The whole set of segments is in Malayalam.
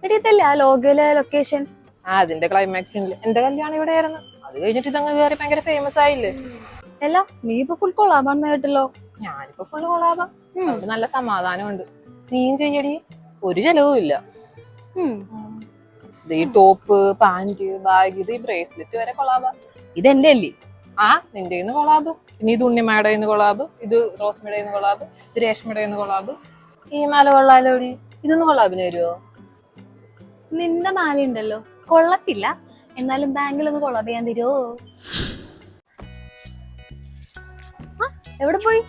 എടിയത്തല്ലേ ആ ലോകയിലെ ലൊക്കേഷൻ? അതിന്റെ ക്ലൈമാക്സിൽ എന്റെ കല്യാണം ഇവിടെ ആയിരുന്നു. അത് കഴിഞ്ഞിട്ട് ഇതങ്ങ് കയറി ഭയങ്കര ഫേമസ് ആയില്ലേ. അല്ല നീ ഇപ്പൊ ഫുൾ കൊള്ളാമാന്ന് കേട്ടല്ലോ. ഞാനിപ്പോ ഫുള്ള് കൊളാവാം. അതുകൊണ്ട് നല്ല സമാധാനമുണ്ട്. നീയും ചെയ്യടി, ഒരു ചെലവും ഇല്ല. ഈ ടോപ്പ്, പാന്റ്, ബാഗ്, ഇത് ഈ ബ്രേസ്ലെറ്റ് വരെ കൊളാവാ. ഇതെന്റെ അല്ലേ? ആ നിന്റെ കയ്യിന്ന് കൊളാബ്, പിന്നെ ഇത് ഉണ്ണിമായുടെ കയ്യിന്ന് കൊളാബ്, ഇത് റോസ്മയുടെ കയ്യിന്ന് കൊളാബ്, ഇത് രേഷ്മയുടെ കയ്യിന്ന് കൊളാബ്. ഈ മാല കൊള്ളാലോടി, ഇതൊന്ന് കൊളാബിന് വരുവോ? നിന്റെ മാല ഉണ്ടല്ലോ, കൊള്ളത്തില്ല. എന്നാലും ബാങ്കിലൊന്ന് കൊള്ളാബ് ചെയ്യാൻ തരുമോ? എവിടെ പോയി?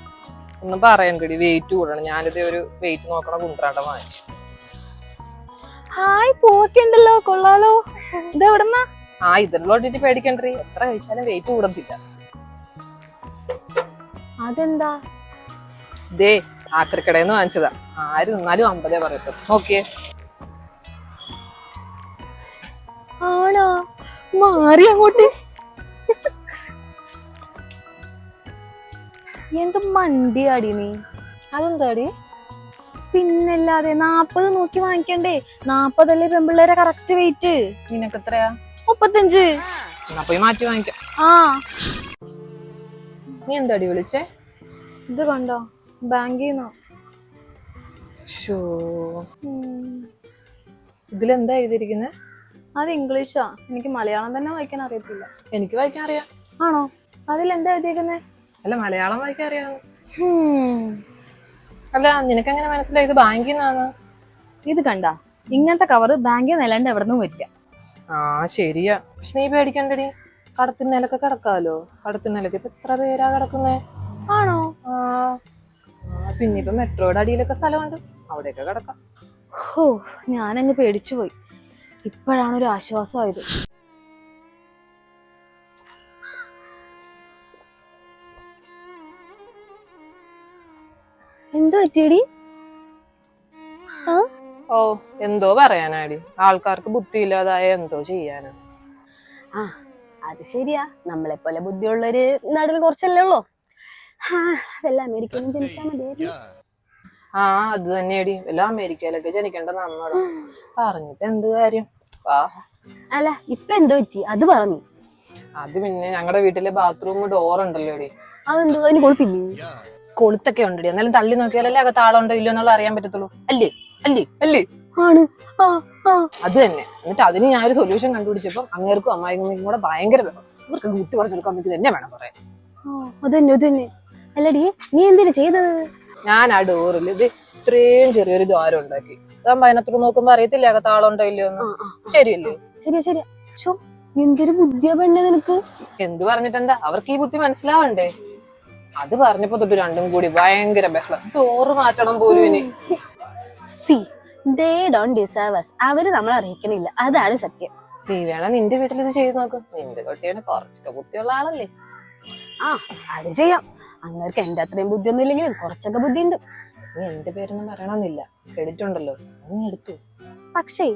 ഒന്നും പറയണ്ടടി, വെയിറ്റ് കൂടണം. ഞാനിത് ഒരു വെയിറ്റ് നോക്കണ കുന്ത്രാണ്ടം വാങ്ങിച്ചു. ഹായ്, പൂവൊക്കെ ഉണ്ടല്ലോ, കൊള്ളാലോ. ഇത് എവിടെന്നാ? ഇതിലോട്ടിട്ട് പേടിക്കണ്ടേ, എത്ര കഴിച്ചാലും വെയിറ്റ് കൂടത്തില്ല. അതെന്താ? ദേ ആക്രിക്കടേന്ന് വാങ്ങിച്ചതാ. ആര് നിന്നാലും 50 പറയത്തു. നോക്കിയേ. ആണോ? മാറി അങ്ങോട്ട്. എന്ത് മണ്ടിയാടി നീ? അതെന്താടി? പിന്നല്ലാതെ 40 നോക്കി വാങ്ങിക്കണ്ടേ? 40 അല്ലേ പെമ്പിള്ളേരെ കറക്റ്റ് വെയിറ്റ്. നിനക്ക് എത്രയാ? 35. എന്നാ പോയി മാറ്റി വാങ്ങിക്കാം. നീ എന്താടി വിളിച്ചേ? ഇത് കണ്ടോ, ബാങ്കിന്നോ. ഇതിലെന്താ എഴുതിയിരിക്കുന്നെ? അത് ഇംഗ്ലീഷാ, എനിക്ക് മലയാളം തന്നെ വായിക്കാൻ അറിയത്തില്ല. എനിക്ക് വായിക്കാൻ അറിയാം. ആണോ? അതിലെന്താ എഴുതിയിരിക്കുന്നെ? അല്ല, മലയാളം വായിക്കാൻ അറിയാം. അല്ല, നിനക്കെങ്ങനെ മനസ്സിലായി ഇത് ബാങ്കിൽ നിന്നാണ്? ഇത് കണ്ട, ഇങ്ങനത്തെ കവറ് ബാങ്കിൽ നിലണ്ട് എവിടെ നിന്നും വരില്ല. ശരിയാ. പക്ഷെ നീ പേടിക്കണ്ടടി, കടത്തിനലൊക്കെ കിടക്കാലോ. കടത്തിനലൊക്കെ ഇപ്പൊ എത്ര പേരാ കിടക്കുന്നേ. ആണോ? പിന്നെ ഇപ്പൊ മെട്രോയുടെ അടിയിലൊക്കെ സ്ഥലമുണ്ട്, അവിടെയൊക്കെ കിടക്കാം. ഞാനങ്ങ് പേടിച്ചു പോയി. ഇപ്പോഴാണ് ഒരു ആശ്വാസമായത്. എന്തോ പറ്റിയടി? എന്തോ പറയാനാടി, ആൾക്കാർക്ക് ബുദ്ധിയില്ലാതായ എന്തോ ചെയ്യാനാ. അത് ശരിയാ, നമ്മളെ പോലെ ബുദ്ധിയുള്ളൊരു നാട്ടിൽ കുറച്ചല്ലേ ഉള്ളൂ. വല്ല അമേരിക്കയിലും ജനിച്ചാൽ മതിയായിരുന്നു. അത് തന്നെയാടി, വല്ല അമേരിക്കയിലൊക്കെ ജനിക്കേണ്ട നമ്മളാ. പറഞ്ഞിട്ട് എന്ത് കാര്യം. അല്ല, ഇപ്പൊ എന്തോ പറ്റി അത് പറഞ്ഞു. അത് പിന്നെ ഞങ്ങളുടെ വീട്ടിലെ ബാത്റൂം ഡോർ ഉണ്ടല്ലോ ഡി, അതെന്തോ അതിന് കൊളുത്തില്ലേ? കൊളുത്തൊക്കെ ഉണ്ടടി, എന്നാലും തള്ളി നോക്കിയാലല്ലേ അകത്ത് ആളുണ്ടോ ഇല്ലോ എന്നുള്ള അറിയാൻ പറ്റത്തുള്ളൂ. അല്ലേ അല്ലേ അല്ലേ? ആണ്. അത് തന്നെ. എന്നിട്ട് അതിന് ഞാനൊരു സൊല്യൂഷൻ കണ്ടുപിടിച്ചപ്പോ അങ്ങേർക്കും അമ്മായിക്കും കൂടെ ഭയങ്കര ഇവർക്ക് ബുദ്ധി പറഞ്ഞു കൊടുക്കാൻ പറ്റി തന്നെ വേണം പറയാൻ. അതന്നെ. അല്ലടി, നീ എന്തിനാ ചെയ്തത്? ഞാൻ ആ ഡോറിൽ ഇത് ഇത്രയും ചെറിയൊരു ദ്വാരം ഉണ്ടാക്കി. അതാകുമ്പോ അതിനകത്ത് നോക്കുമ്പോ അറിയത്തില്ല അകത്ത് ആളുണ്ടോ ഇല്ലയോ എന്ന്. ശരിയല്ലേ? ശരിയാ. എന്തൊരു ബുദ്ധിയാ പെണ്ണെ നിനക്ക്. എന്ത് പറഞ്ഞിട്ടെന്താ, അവർക്ക് ഈ ബുദ്ധി മനസ്സിലാവണ്ടേ. അത് പറഞ്ഞപ്പോ തൊട്ട് രണ്ടും കൂടി ഭയങ്കര ബഹളം. ഡോറ് മാറ്റണം പോലും ഇനി. They don't deserve us. അവര് നമ്മളെ അറിയിക്കണില്ല, അതാണ് സത്യം. നീ വേണം നിന്റെ വീട്ടിൽ ഇത് ചെയ്ത് നോക്ക്. നിന്റെ കുട്ടിയാണ് കുറച്ചൊക്കെ ബുദ്ധിയുള്ള ആളല്ലേ. അത് ചെയ്യാം. അങ്ങേർക്ക് എന്റെ അത്രയും ബുദ്ധിയൊന്നും ഇല്ലെങ്കിലും കുറച്ചൊക്കെ ബുദ്ധിയുണ്ട്. നീ എന്റെ പേരൊന്നും പറയണമെന്നില്ല, ക്രെഡിറ്റ് ഉണ്ടല്ലോ, നീ എടുത്തു. പക്ഷേ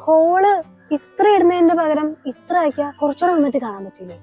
ഹോള് ഇത്ര ഇടുന്നതിന്റെ പകരം ഇത്ര ആക്കിയാ കുറച്ചുകൂടെ നന്നായിട്ട് കാണാൻ പറ്റില്ലേ?